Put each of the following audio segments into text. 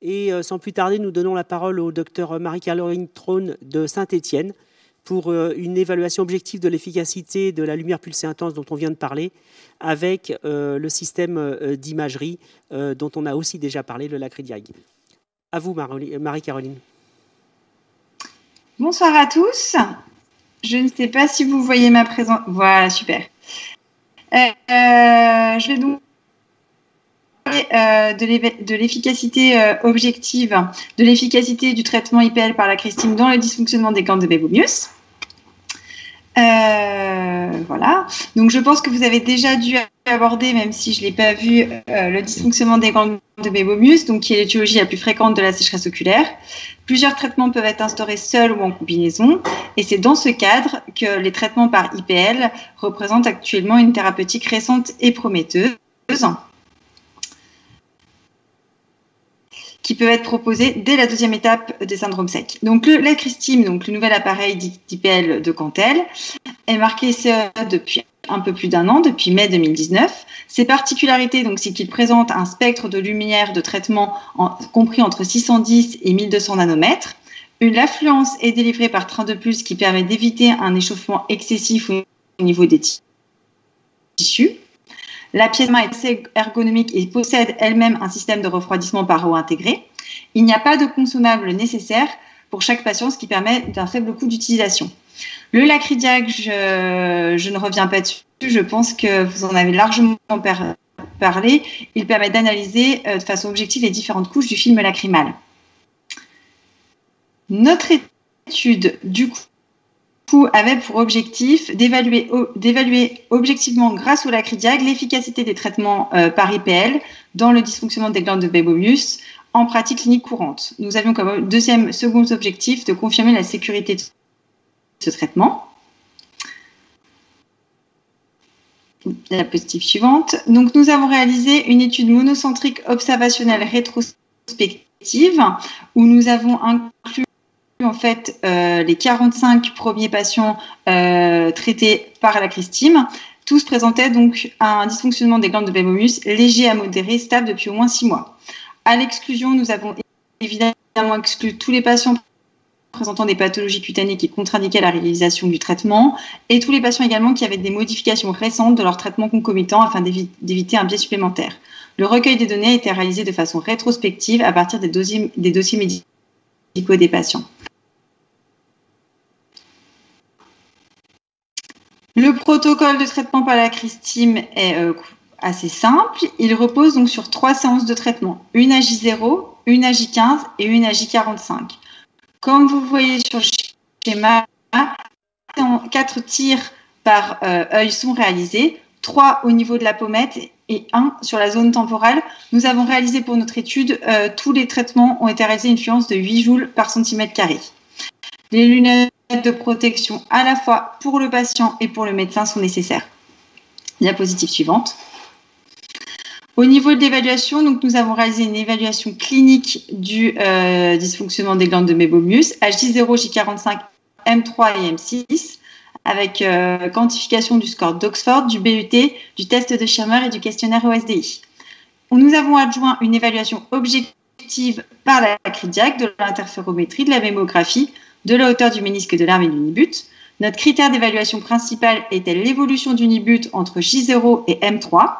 Et sans plus tarder, nous donnons la parole au docteur Marie-Caroline Trône de Saint-Étienne pour une évaluation objective de l'efficacité de la lumière pulsée intense dont on vient de parler avec le système d'imagerie dont on a aussi déjà parlé, le Lacridiag. À vous, Marie-Caroline. Bonsoir à tous. Je ne sais pas si vous voyez ma présentation. Voilà, super. Je vais donc de l'efficacité objective, de l'efficacité du traitement IPL par la Christine dans le dysfonctionnement des glandes de Babeaumius. Voilà. Donc, je pense que vous avez déjà dû aborder, même si je ne l'ai pas vu, le dysfonctionnement des glandes de Babeaumius, donc qui est l'étiologie la plus fréquente de la sécheresse oculaire. Plusieurs traitements peuvent être instaurés seuls ou en combinaison, et c'est dans ce cadre que les traitements par IPL représentent actuellement une thérapeutique récente et prometteuse, qui peuvent être proposées dès la deuxième étape des syndromes secs. Donc, l'Acristim, donc le nouvel appareil d'IPL de Cantel, est marqué CE depuis un peu plus d'un an, depuis mai 2019. Ses particularités, donc, c'est qu'il présente un spectre de lumière de traitement compris entre 610 et 1200 nanomètres. L'affluence est délivrée par train de pulse qui permet d'éviter un échauffement excessif au niveau des tissus. La pièce main est assez ergonomique et possède elle-même un système de refroidissement par eau intégré. Il n'y a pas de consommable nécessaire pour chaque patient, ce qui permet d'un faible coût d'utilisation. Le Lacridiag, je ne reviens pas dessus. Je pense que vous en avez largement parlé. Il permet d'analyser de façon objective les différentes couches du film lacrymal. Notre étude, du coup, avait pour objectif d'évaluer objectivement grâce au Lacridiag l'efficacité des traitements par IPL dans le dysfonctionnement des glandes de Babeaumius en pratique clinique courante. Nous avions comme second objectif de confirmer la sécurité de ce traitement. La diapositive suivante. Donc, nous avons réalisé une étude monocentrique observationnelle rétrospective où nous avons inclus en fait les 45 premiers patients traités par la Christine. Tous présentaient donc un dysfonctionnement des glandes de Babeaumius léger à modéré, stable depuis au moins 6 mois. À l'exclusion, nous avons évidemment exclu tous les patients présentant des pathologies cutanées qui contre-indiquaient la réalisation du traitement et tous les patients également qui avaient des modifications récentes de leur traitement concomitant afin d'éviter un biais supplémentaire. Le recueil des données a été réalisé de façon rétrospective à partir des dossiers médicaux des patients. Le protocole de traitement par la Christine est assez simple. Il repose donc sur 3 séances de traitement, une à J0, une à J15 et une à J45. Comme vous voyez sur le schéma, 4 tirs par œil sont réalisés, 3 au niveau de la pommette et 1 sur la zone temporale. Nous avons réalisé pour notre étude, tous les traitements ont été réalisés à une fluence de 8 joules par centimètre carré. Les lunettes de protection à la fois pour le patient et pour le médecin sont nécessaires. Diapositive suivante. Au niveau de l'évaluation, donc nous avons réalisé une évaluation clinique du dysfonctionnement des glandes de Babeaumius, J0, J45, M3 et M6, avec quantification du score d'Oxford, du BUT, du test de Schirmer et du questionnaire OSDI. Nous avons adjoint une évaluation objective par la Lacridiag, de l'interférométrie, de la mammographie, de la hauteur du ménisque de l'arme et du nibut. Notre critère d'évaluation principal était l'évolution du nibut entre J0 et M3.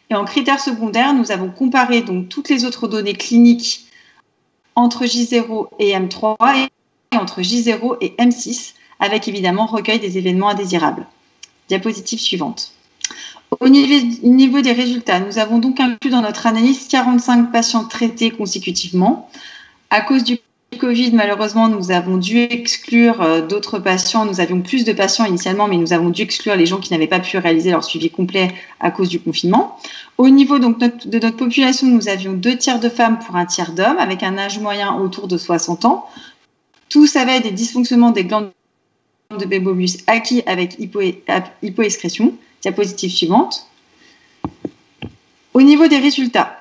Et en critère secondaire, nous avons comparé donc toutes les autres données cliniques entre J0 et M3 et entre J0 et M6, avec évidemment recueil des événements indésirables. Diapositive suivante. Au niveau des résultats, nous avons donc inclus dans notre analyse 45 patients traités consécutivement. À cause du Covid, malheureusement, nous avons dû exclure d'autres patients. Nous avions plus de patients initialement, mais nous avons dû exclure les gens qui n'avaient pas pu réaliser leur suivi complet à cause du confinement. Au niveau donc, de notre population, nous avions 2 tiers de femmes pour 1 tiers d'hommes, avec un âge moyen autour de 60 ans. Tous avaient des dysfonctionnements des glandes de Babeaumius acquis avec hypoexcrétion. Diapositive suivante. Au niveau des résultats,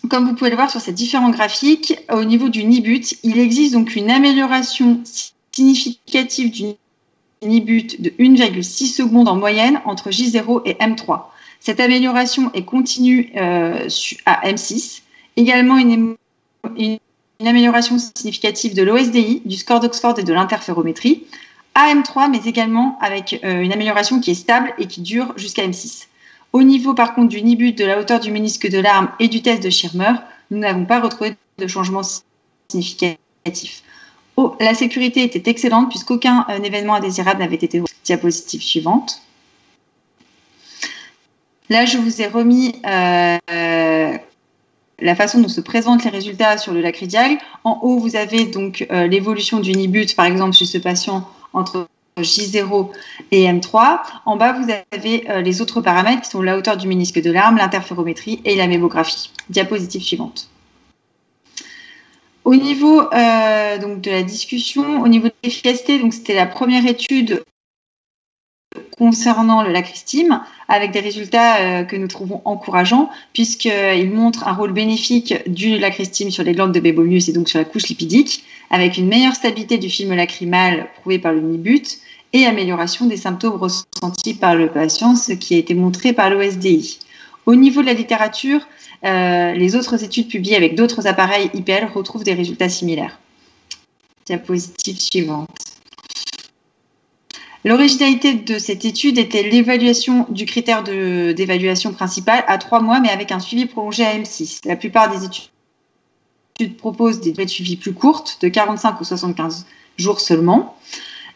comme vous pouvez le voir sur ces différents graphiques, au niveau du nibut, il existe donc une amélioration significative du nibut de 1,6 secondes en moyenne entre J0 et M3. Cette amélioration est continue à M6. Également une une amélioration significative de l'OSDI, du score d'Oxford et de l'interférométrie, à M3, mais également avec une amélioration qui est stable et qui dure jusqu'à M6. Au niveau, par contre, du NIBUT, de la hauteur du ménisque de l'arme et du test de Schirmer, nous n'avons pas retrouvé de changement significatif. La sécurité était excellente puisqu'aucun événement indésirable n'avait été. Diapositive suivante. Là, je vous ai remis la façon dont se présentent les résultats sur le Lacridiag. En haut, vous avez donc l'évolution du NIBUT, par exemple, chez ce patient entre J0 et M3. En bas, vous avez les autres paramètres qui sont la hauteur du ménisque de l'arme, l'interférométrie et la mémographie. Diapositive suivante. Au niveau donc de la discussion, au niveau de l'efficacité, donc c'était la première étude concernant le Lacristim, avec des résultats que nous trouvons encourageants, puisqu'il montre un rôle bénéfique du Lacristim sur les glandes de Bébonius et donc sur la couche lipidique, avec une meilleure stabilité du film lacrymal prouvé par le NIBUT et amélioration des symptômes ressentis par le patient, ce qui a été montré par l'OSDI. Au niveau de la littérature, les autres études publiées avec d'autres appareils IPL retrouvent des résultats similaires. Diapositive suivante. L'originalité de cette étude était l'évaluation du critère d'évaluation principal à 3 mois, mais avec un suivi prolongé à M6. La plupart des études proposent des durées de suivi plus courtes, de 45 ou 75 jours seulement.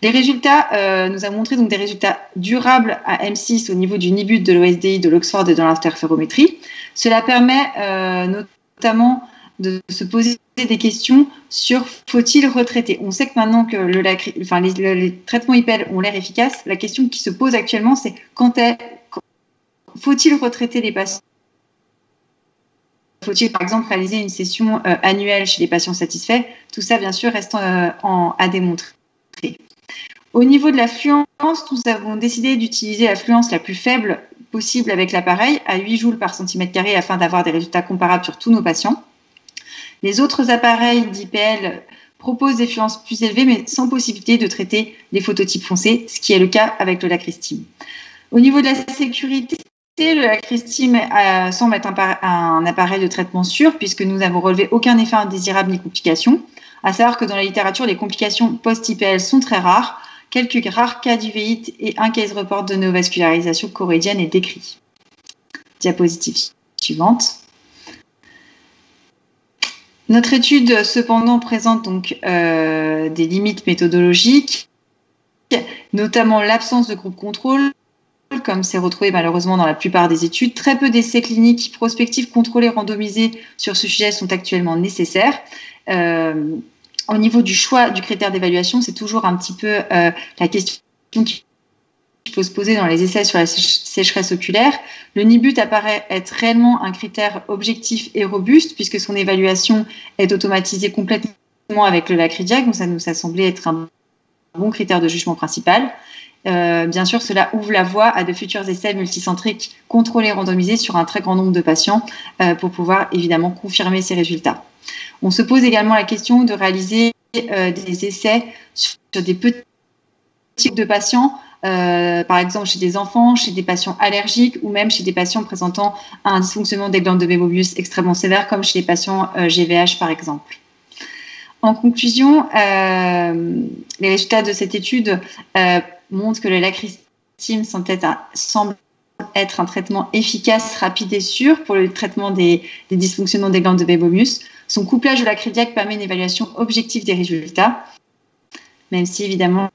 Les résultats nous ont montré donc des résultats durables à M6 au niveau du NIBUT, de l'OSDI, de l'Oxford et de l'interférométrie. Cela permet notamment de se poser des questions sur faut-il retraiter. On sait que maintenant que les traitements IPL ont l'air efficaces, la question qui se pose actuellement, c'est faut-il retraiter les patients? Faut-il par exemple réaliser une session annuelle chez les patients satisfaits? Tout ça, bien sûr, reste à démontrer. Au niveau de l'affluence, nous avons décidé d'utiliser l'affluence la plus faible possible avec l'appareil, à 8 joules par centimètre carré, afin d'avoir des résultats comparables sur tous nos patients. Les autres appareils d'IPL proposent des affluences plus élevées, mais sans possibilité de traiter les phototypes foncés, ce qui est le cas avec le Lacristim. Au niveau de la sécurité, le Lacristim semble être un appareil de traitement sûr, puisque nous n'avons relevé aucun effet indésirable ni complications. À savoir que dans la littérature, les complications post-IPL sont très rares. Quelques rares cas d'uvéite et un case report de néovascularisation choroïdienne est décrit. Diapositive suivante. Notre étude, cependant, présente donc des limites méthodologiques, notamment l'absence de groupe contrôle, comme c'est retrouvé malheureusement dans la plupart des études. Très peu d'essais cliniques prospectifs contrôlés randomisés sur ce sujet sont actuellement nécessaires. Au niveau du choix du critère d'évaluation, c'est toujours un petit peu la question qu'il faut se poser dans les essais sur la sécheresse oculaire. Le NIBUT apparaît être réellement un critère objectif et robuste, puisque son évaluation est automatisée complètement avec le Lacridiag, donc ça nous a semblé être un bon critère de jugement principal. Bien sûr, cela ouvre la voie à de futurs essais multicentriques contrôlés, randomisés sur un très grand nombre de patients pour pouvoir évidemment confirmer ces résultats. On se pose également la question de réaliser des essais sur des petits types de patients, par exemple chez des enfants, chez des patients allergiques ou même chez des patients présentant un dysfonctionnement des glandes de Bébonius extrêmement sévère, comme chez les patients GVH par exemple. En conclusion, les résultats de cette étude montrent que le Lacristim semble être un traitement efficace, rapide et sûr pour le traitement des dysfonctionnements des glandes de Bébonius. Son couplage au Lacridiag permet une évaluation objective des résultats, même si évidemment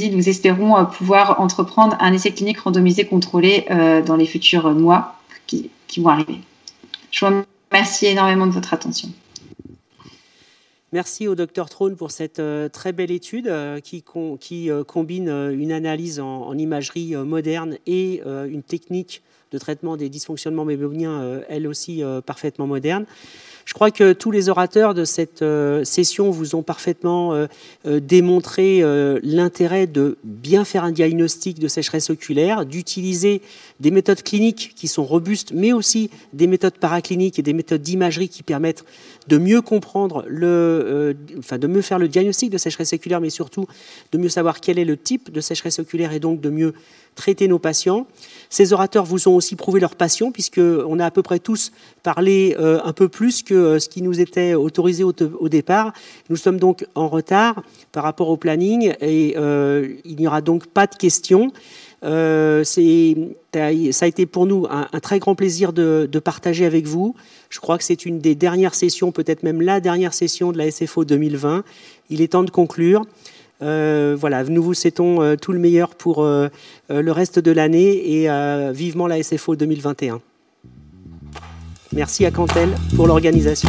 nous espérons pouvoir entreprendre un essai clinique randomisé contrôlé dans les futurs mois qui vont arriver. Je vous remercie énormément de votre attention. Merci au Dr Traun pour cette très belle étude qui combine une analyse en imagerie moderne et une technique de traitement des dysfonctionnements béboniens, elle aussi parfaitement moderne. Je crois que tous les orateurs de cette session vous ont parfaitement démontré l'intérêt de bien faire un diagnostic de sécheresse oculaire, d'utiliser des méthodes cliniques qui sont robustes, mais aussi des méthodes paracliniques et des méthodes d'imagerie qui permettent de mieux comprendre, de mieux faire le diagnostic de sécheresse oculaire, mais surtout de mieux savoir quel est le type de sécheresse oculaire et donc de mieux traiter nos patients. Ces orateurs vous ont aussi prouvé leur passion, puisqu'on a à peu près tous parlé un peu plus que que ce qui nous était autorisé au départ. Nous sommes donc en retard par rapport au planning et il n'y aura donc pas de questions. Ça a été pour nous un très grand plaisir de partager avec vous. Je crois que c'est une des dernières sessions, peut-être même la dernière session de la SFO 2020. Il est temps de conclure. Voilà, nous vous souhaitons tout le meilleur pour le reste de l'année et vivement la SFO 2021. Merci à Cantel pour l'organisation.